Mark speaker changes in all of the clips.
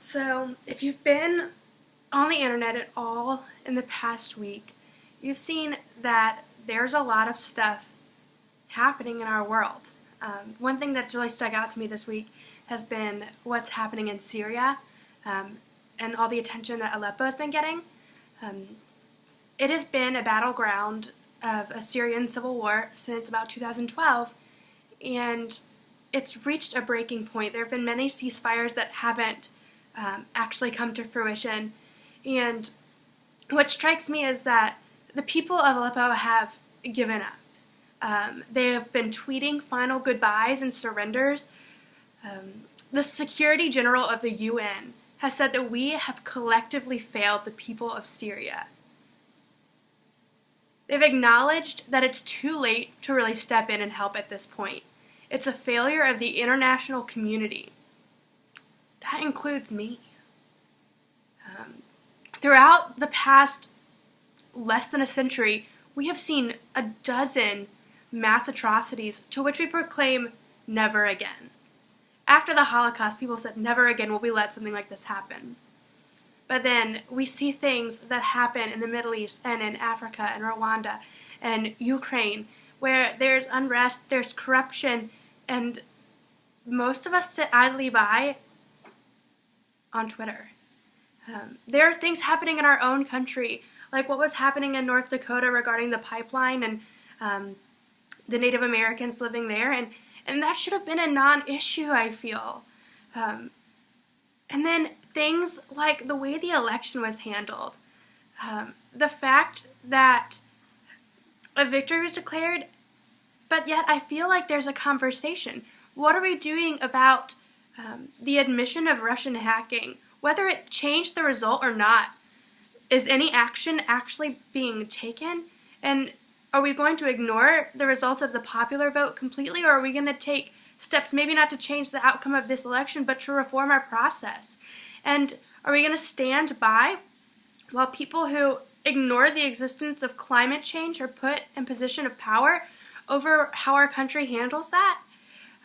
Speaker 1: So, if you've been on the internet at all in the past week, you've seen that there's a lot of stuff happening in our world. One thing that's really stuck out to me this week has been what's happening in Syria and all the attention that Aleppo has been getting. It has been a battleground of a Syrian civil war since about 2012, and it's reached a breaking point. There have been many ceasefires that haven't actually come to fruition, and what strikes me is that the people of Aleppo have given up. They have been tweeting final goodbyes and surrenders. The Security General of the UN has said that we have collectively failed the people of Syria. They've acknowledged that it's too late to really step in and help at this point. It's a failure of the international community. That includes me. Throughout the past less than a century, we have seen a dozen mass atrocities to which we proclaim never again. After the Holocaust, people said, never again will we let something like this happen. But then we see things that happen in the Middle East and in Africa and Rwanda and Ukraine, where there's unrest, there's corruption, and most of us sit idly by on Twitter. There are things happening in our own country, like what was happening in North Dakota regarding the pipeline and the Native Americans living there, and that should have been a non-issue, I feel. And then things like the way the election was handled. The fact that a victory was declared, but yet I feel like there's a conversation. What are we doing about the admission of Russian hacking? Whether it changed the result or not, is any action actually being taken? And are we going to ignore the results of the popular vote completely, or are we going to take steps maybe not to change the outcome of this election, but to reform our process? And are we going to stand by while people who ignore the existence of climate change are put in position of power over how our country handles that?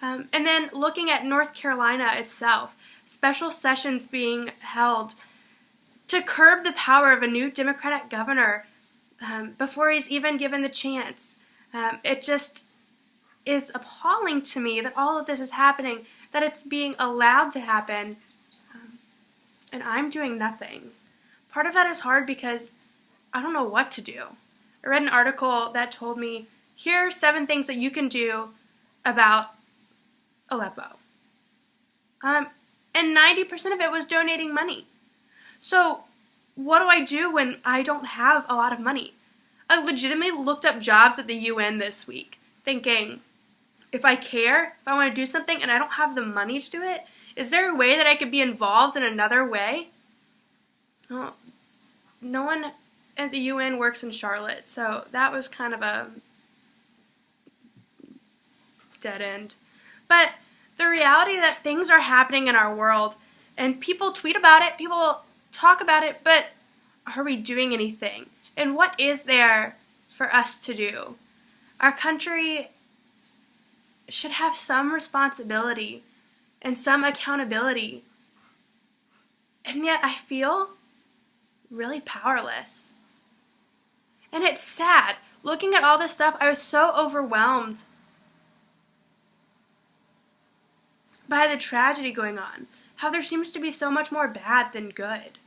Speaker 1: And then looking at North Carolina itself, special sessions being held to curb the power of a new Democratic governor before he's even given the chance. It just is appalling to me that all of this is happening, that it's being allowed to happen, and I'm doing nothing. Part of that is hard because I don't know what to do. I read an article that told me, here are 7 things that you can do about Aleppo. And 90% of it was donating money. So what do I do when I don't have a lot of money? I legitimately looked up jobs at the UN this week, thinking, if I care, if I want to do something and I don't have the money to do it, is there a way that I could be involved in another way? Well, no one at the UN works in Charlotte, so that was kind of a dead end. But the reality that things are happening in our world, and people tweet about it, people talk about it, but are we doing anything? And what is there for us to do? Our country should have some responsibility and some accountability. And yet I feel really powerless. And it's sad. Looking at all this stuff, I was so overwhelmed by the tragedy going on. How there seems to be so much more bad than good.